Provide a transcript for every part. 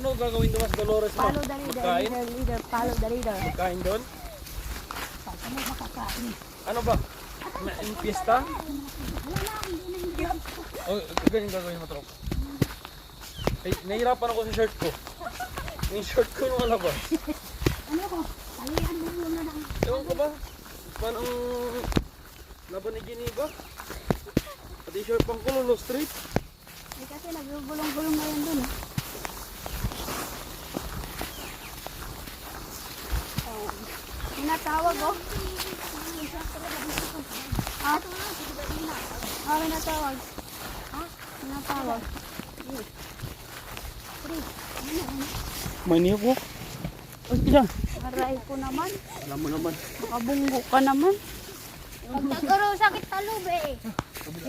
Ano gagawin doon mas Dolores mo? Follow the leader, Magkain? leader, follow the leader. Kain doon? Ano makakain? Ano ba? May piyesta? O, ganyan gagawin mo, tropa. Ay, nahihirapan ako sa shirt ko. Yung shirt ko yung malabas. Ano ko? Palihan mo muna lang. Ewan ko ba? Paano ang laban ni Geneva? Pati shirt pang Cololo Street. Eh kasi nagugulong-gulong ngayon dun. Minatawag oh. Ha? Ah, minatawag. Ha? Minatawag. May niyo ko. O, sige lang. Aray ko naman. Alam mo naman. Makabunggo ka naman. Pagkagaro sakit talub eh.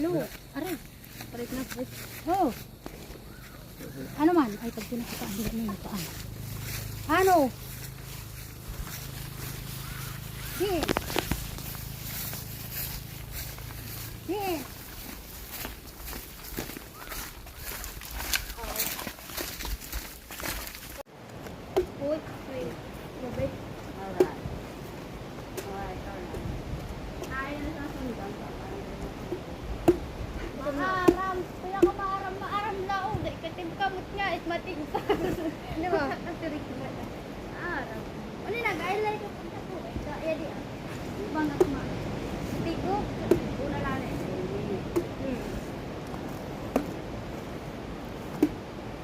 Ano? Aray. Aray na po. Oh. Ano man? Ay, pag pinakitaan, hindi na nakaan. Ano? Di. Di. Uy, uy. Gabi. Alright. Alright. Ayaw na sa sundan. Maaram. Kaya ka maaram lao. Dahil katib kamot nga. It matig pa. Di ba? Kasirik mo. Maaram. Ano nag-ailay ko pagka po. Kaya di ah. Di ba nga kuma? Tigo. Una lang eh.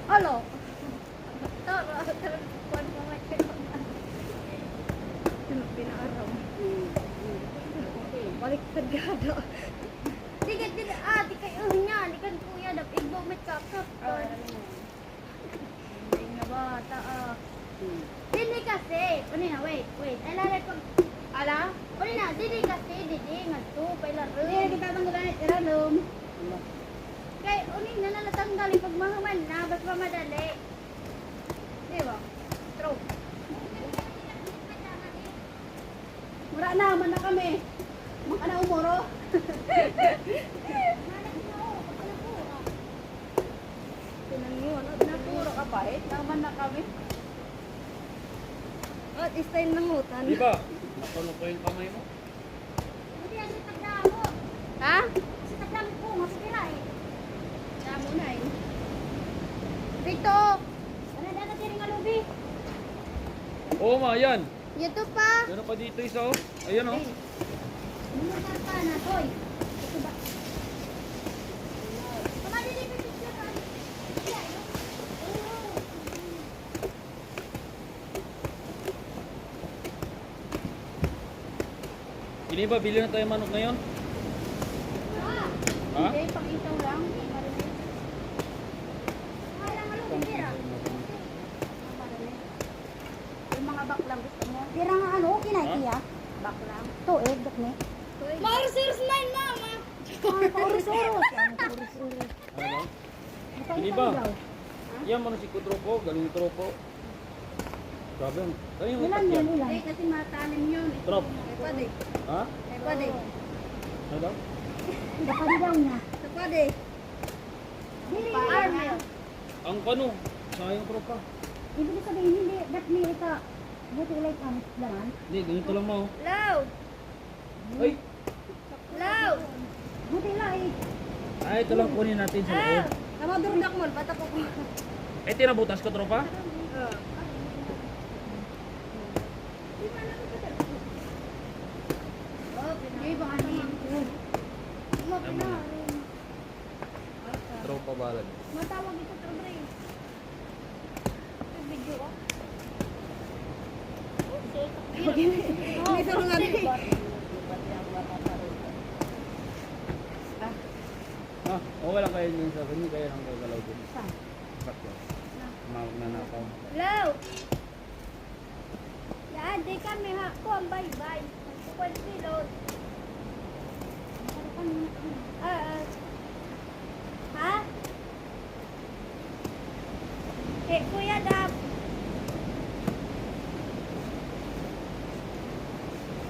Halo. Tara. Kuwan pa may pinaaraw. Balik sagada. Sige, sige. Di kayo niya. Di kan kuya. Igbo may kakap. Hindi nga bata Dili kasi. Uni na, wait. Ay lalay pag... Ala? Uni na, dili kasi. Dili nga to. Pailarom. Dili kita tanggalan. Iranom. Kaya uni na nalatanggalin pag mahaman na. Ba't pa madali? Di ba? True. Mura naman na kami. Maka na umuro. Pinangyon. Napuro ka pa eh. Naman na kami. At style ng hutan. Di ba? Napuno ko yung kamay mo. Hindi yan si Tagdamo. Ha? Si Tagdamo po. Masakira eh. Damo na eh. Dito. Ano na natin nga lubi? Oo ma, yan. Ito pa. Meron pa dito isa oh. Ayan oh. Muna ka na, toy. Ito ba? Pamadili pa picture ka. Hindi ba, bili na tayo manok ngayon? Ha? Hindi, pang-isaw lang. Kaya nga lubi, tira. Yung mga baklang gusto mo. Tira nga ano, kinaikiya. Baklang. To, dak ni. Maurus nine, mama. Urus-urus. Ano ba? Hindi ba? Yan mo na si Kutropo, galing Tropo. Grabe. Ano yung Ilan itak yan, yan? ilan? Kasi matanim yun. Trop. Pwede. Ha? Pwede. Ano daw? Dapat daw na. Pwede. Dili. Pa-army. Ang kano? Sayang tropa. Ibig sabihin, hindi, dat ni ita. Buti like ang langan. Hindi, ganito lang mo. Loud. Ay! Loud. Buti lang eh. Ay, ito lang kunin natin sa loob. Namadurdak mo. Bata ko ko. Eh, tinabutas ka tropa? Hindi ba ano yan? Tropa balad. Matawag ito trobre. Video ah. May sarungan. Ah, okay lang kayo din sa hindi kayo nang gagalaw din. Saan? Sakto. Mawag na nakaw. Hello. Ya, di kami ha. Ko ang bye-bye. Kuwan silod. Ha? Kuya Dab.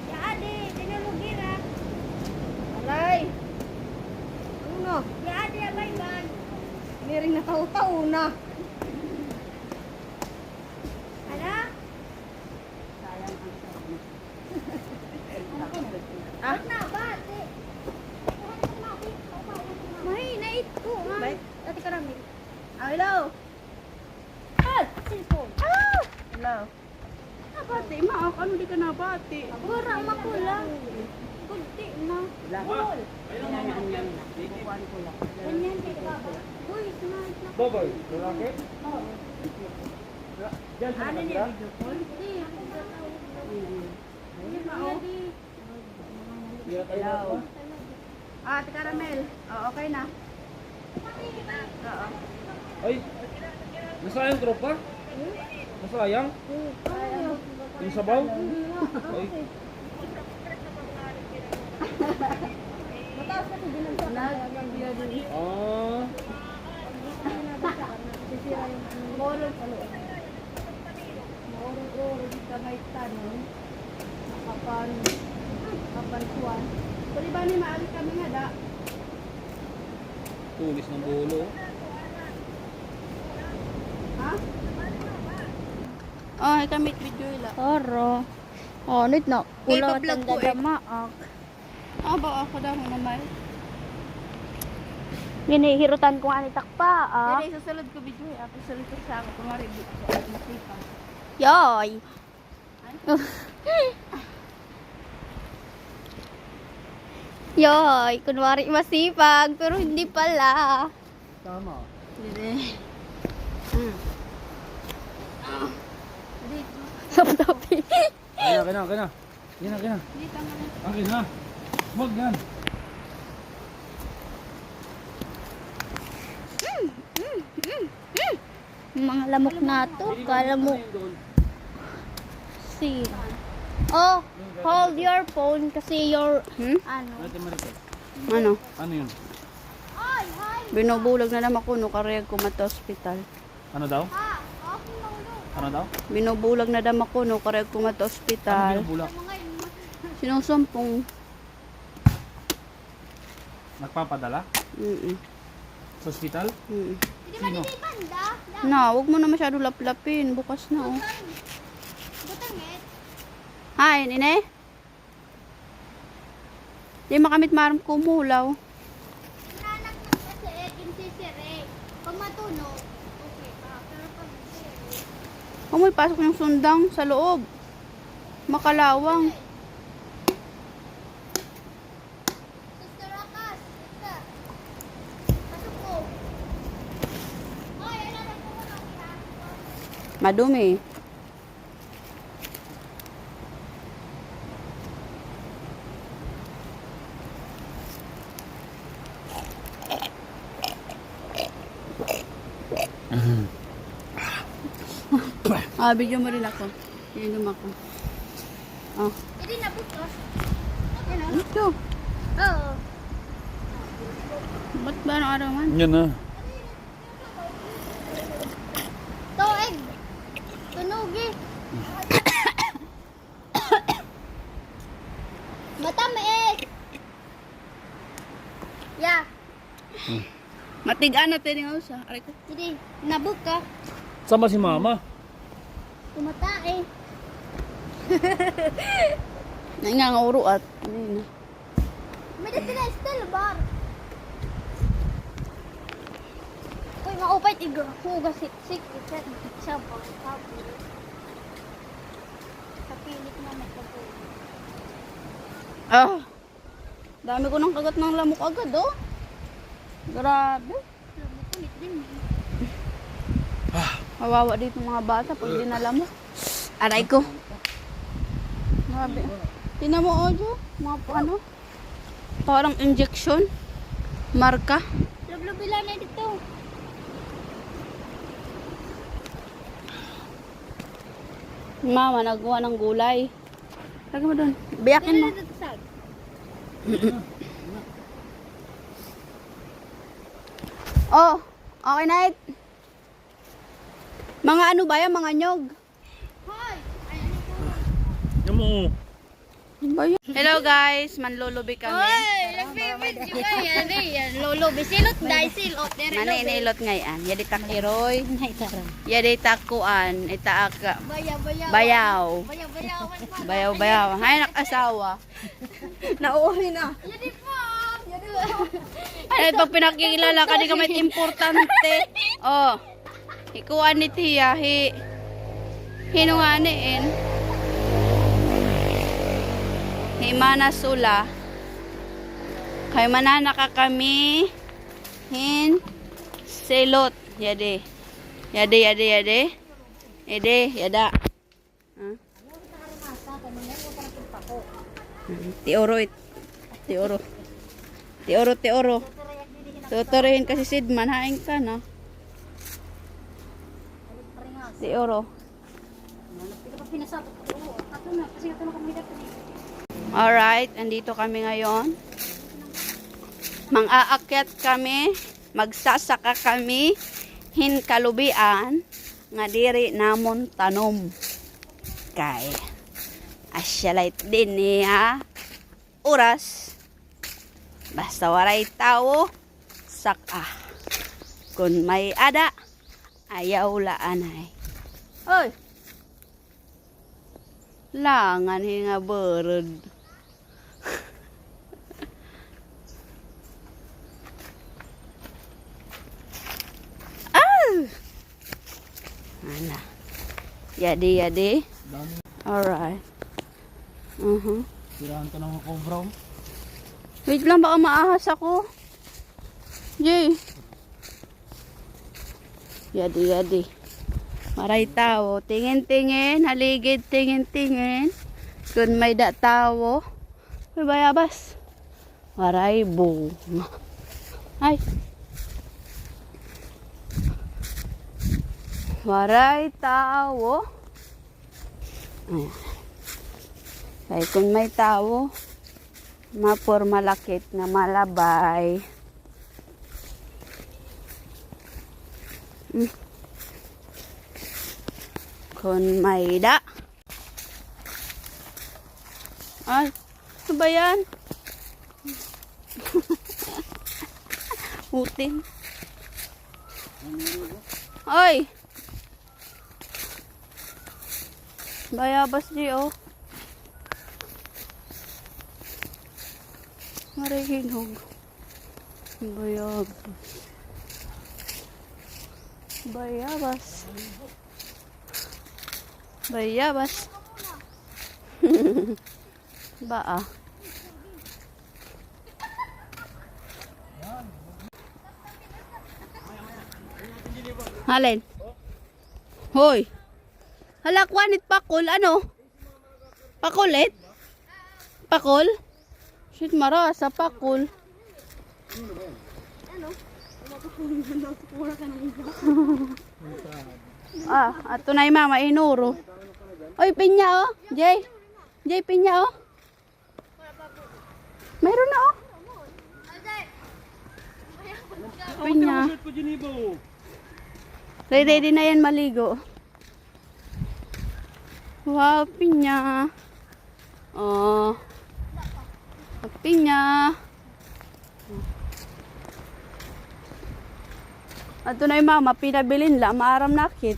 Ya, adi. Tinulugira. Alay. Ano? Ya, adi. Bye-bye. May ring nataw-taw na. Cellphone. Hello. Nabati, maak. Ano di ka nabati? Wala, makulang. Kunti na. Lahol. Ganyan, dito ka ba? Uy, smart na. Baboy, lalaki? Diyan sa Ano kanila? niya, video call? Hindi, ako tatawag. Hindi ba, oh? Hindi na tayo Hello. ba? Ate Caramel. Oh, okay na. Oo. Ay, nasayang tropa? Nasayang? Yung sabaw? Ay, Mataas kasi ginagawa. ah, Sisira yung ano. Morong sa may tanong. Kapan Kuli ba ni maali kami nga da? tulis ng bulo. Ha? Oh, kami video ila. Oro. Oh, nit na. Kay Ulo pa-vlog tanda ko eh. damaak. Ah, ba ako daw naman. Ginihirutan ko ani takpa. Dere sa sulod ko video eh. Ako sulod ko sa ako kumari dito sa masipa. Yoy. Yoy, kunwari masipag, pero hindi pala. Tama. Dere. Sap-sapi. Kaya, kaya, kaya. Kaya, kaya. Dito mo na. Akin na. Wag yan. Mga lamok na to, kala mo Ano yun doon? si. Oh, hold your phone kasi your ano. Ate Maricel. Ano? Ano yun? Ay, hi. Binubulag na naman ko no kareyag ko mata ospital. Ano daw? Ha, okay na ulo. Ano daw? Binubulag na naman ko no kareyag ko mata Ano ospital. binubulak? Sinusumpong. Nagpapadala? Mm. Sa ospital? Mm. Hindi ba Sino? di banda? Na, wag mo na masyado laplapin. Bukas na oh. Butangit. Hi, nine. Di makamit maram kumulaw. Nanak na kasi kinsisire. Pag matunog, okay pa. Pero pag hindi, Amoy pasok yung sundang sa loob. Makalawang. Sister Akas, ika. Pasok ko. Ay, alam ko ko lang ha. Madumi. Video mo rin ako. Inom ako. Oh. Hindi na bukas. Ito. Oo. Ba't ba ang araw man? Yan na. Toeg. Tunugi. Matamis. Ya. Matigaan natin yung usa. Aray ko. Hindi. Nabuka. Sama si mama. Tumatae. Nanganguro at. Ano May dati na still bar. Uy, maupay tiga. Huga sik-sik. Ikat. Siya ba? Sa pilit na magpapul. Ah. Dami ko ng kagat ng lamok agad oh. Grabe. Alam mo, kulit din. Kawawa dito mga bata pag dinala mo. Aray ko. Grabe. Tingnan mo Ojo. Mga ano. Parang injection. Marka. Lublubi lang na dito. Mama, nagawa ng gulay. Lagay mo doon. Biyakin mo. Dito sa Oh, okay night. Mga ano ba yan? Mga nyog. Hoy! Ayan ito. Yan mo. Ano ba yan? Hello guys, manlulubi kami. Hoy! Nag-video ka yan. Yan. Lolo, bisilot dahil silot. Maninilot ngayon. Yadi takiroy. Nay, tara. Yadi takuan. Itaaka. Bayaw. Bayaw. Bayaw-bayawan pa. Bayaw. Hay nakasawa. Nauwi na. Yadi po. Yadi po. Ay, pag pinakikilala ka, di ka may importante. Oh. Ikuha ni Tia, hinunganiin. Himana sula. Kay mananaka kami. Selot. Yade. Yada. Huh? Tioro. Tuturuin kasi Sidman, haing ka na. Tioro. Alright, andito kami ngayon. Mang-aakyat kami, magsasaka kami, kalubian, nga diri namon tanom. Kay, asyalay din niya, oras, basta waray tao, saka. Kung may ada, ayaw laanay. Oy! Langan nga bird. Ana. Yadi. Alright. Tirahan ka ng cobra. Wait lang, baka maahas ako. Jay. Yadi. Maray tao. Tingin. Haligid, tingin. Kung may da tao. Uy, bayabas. Maray boom. Ay. Maray tao. Ayan. Kaya kung may tao, mapor malakit na malabay. Kung may da. Ay, ano ba yan? Uting. Ay! Bayabas di oh. Marihinog. Bayabas. Ba ah. Halin. Hoy. Halakwanit pakol, ano? Pakulit? Pakol? Shit, marasa, pakol. Ato na yung mama, inuro. Oy, pinya, oh. Jay, pinya, oh. Mayroon na, oh. Pinya. Ready na yan maligo. Wow, pinya. Oh. Pinya. Ato na yung mama, pinabilin lang, maaram nakit.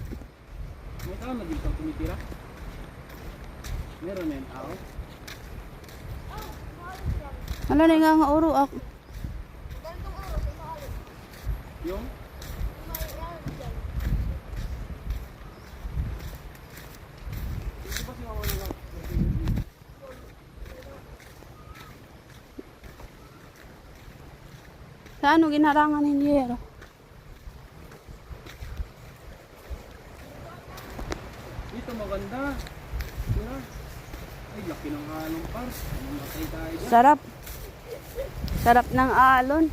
May tao na dito tumitira? Meron na yung tao? Wala na nga uro ako. Yung? Sa ano ginarangan ng yero? Dito maganda. Tira. Ay, laki ng halong pars. Mamatay tayo dyan. Sarap. Sarap ng alon.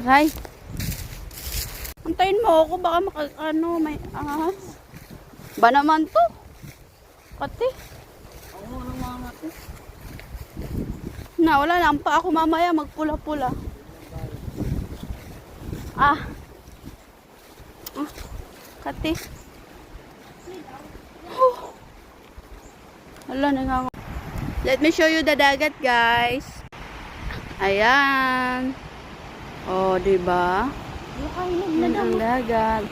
Aray. Antayin mo ako, baka may ahas. Ba naman to? Pati. Ako mo nang mangat eh. Na, wala na. Pa ako mamaya magpula-pula. Kati. Wala na nga. Let me show you the dagat, guys. Ayan. Oh, diba? Yan ang dagat.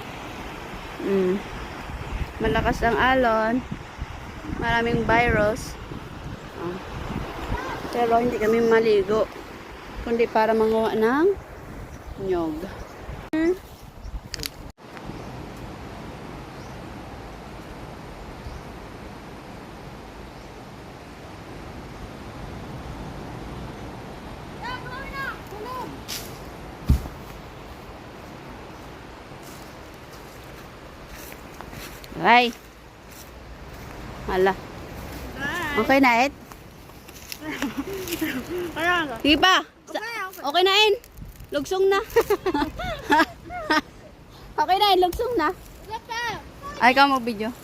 Malakas ang alon. Maraming virus. Pero hindi kami maligo. Kundi para manguha ng nyog. Ay. Hala. Okay na, Et? Sige pa. Okay na, En. Lugsong na. Okay na, En. Lugsong na. Ay, ikaw mag-video.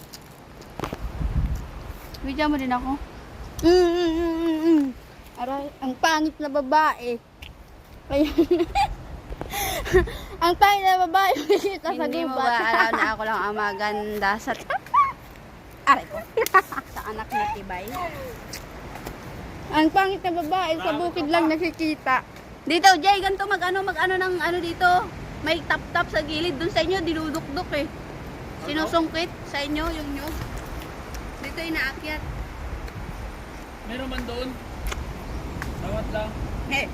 Video mo din ako. Aray, ang pangit na babae. Kaya... ang pangit na babae. Hindi mo ba alam na ako lang ang maganda sa... Aray ko. Sa anak na tibay. Ang pangit na babae sa bukid lang nakikita. Dito, Jay, ganito mag-ano ng ano dito. May tap-tap sa gilid. Dun sa inyo, dinudukduk eh. Sinusungkit sa inyo, yung nyo. Dito inaakyat. Meron man doon. Sawat lang. Eh,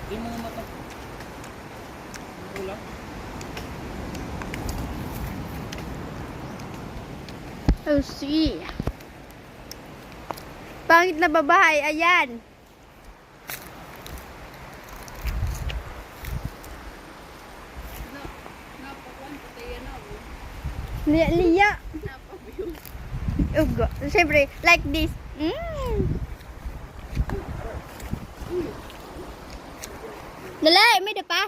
Di mo mata. Wala. oh, see. Pangit na babae, ayan. Liya. Ugo. Siyempre, like this. Dali, may da pa.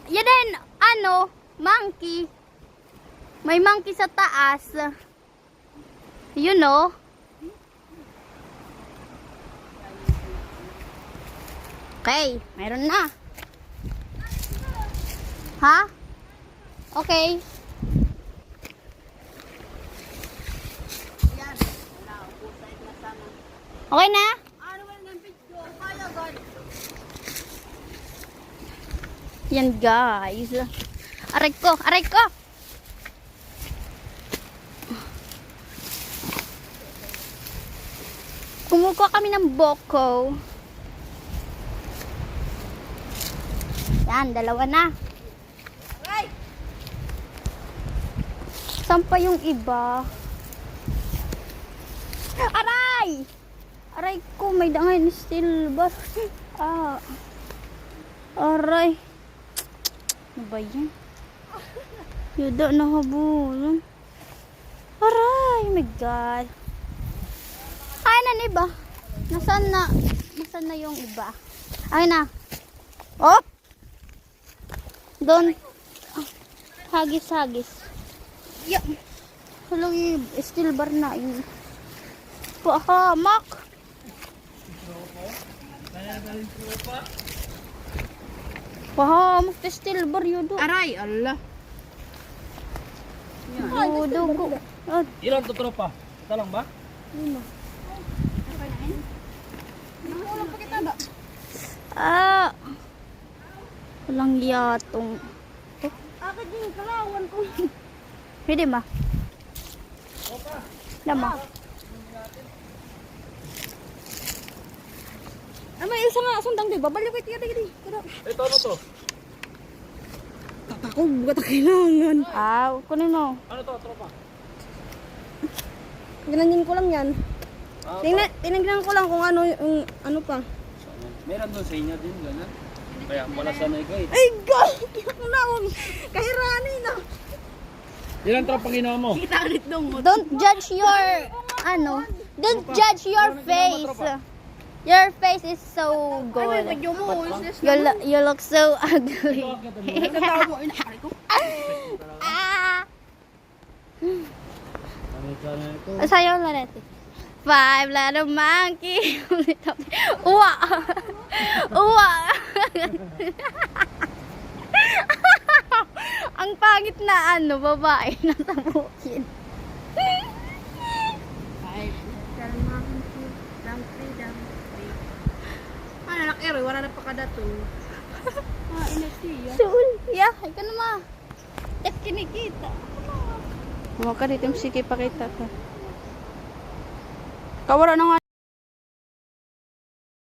Yan ano, monkey. May monkey sa taas. You know. Okay, mayroon na. Ha? Okay. Okay na? Yan guys. Aray ko, aray ko. Kumukuha kami ng boko. Yan, dalawa na. Saan pa yung iba? Aray! Aray ko, may dangan silver. Aray. Ano ba yan? Yuda na habulon. Aray, oh my God. Ay, na iba. Nasaan na yung iba? Ay na. Oh! Doon. Hagis. Yeah. Walang steel bar na yun. Pahamak. Pahamak na steel bar yun. Aray, Allah. Dugo. Ilan to tropa? Ito lang ba? Walang yatong. Ako din, kalawan ko. Pwede ba? Lama. May isa nga sundang di ba? Balik ko iti. Ito ano to? Tatakog, buka kailangan. Kunin mo. Ano to tropa? Ginanyin ko lang yan. Tinignan ko lang kung ano yung ano pa. Meron doon sa inyo din, gano'n. Kaya pala sanay ko eh. Ay, God! Kinakulawan. Kahirani na. Ilan tropa ginawa mo? Don't judge your don't judge your face. Your face is so good. You look so ugly. Sayo na natin. 5 little monkey. Uwa. Ang pangit na babae na sa bukid. Nakero, wala na pakadaton. Sul, yeah, ikaw naman. Tak kinikita. Huwag ka dito, sige pakita ka. Kawara na nga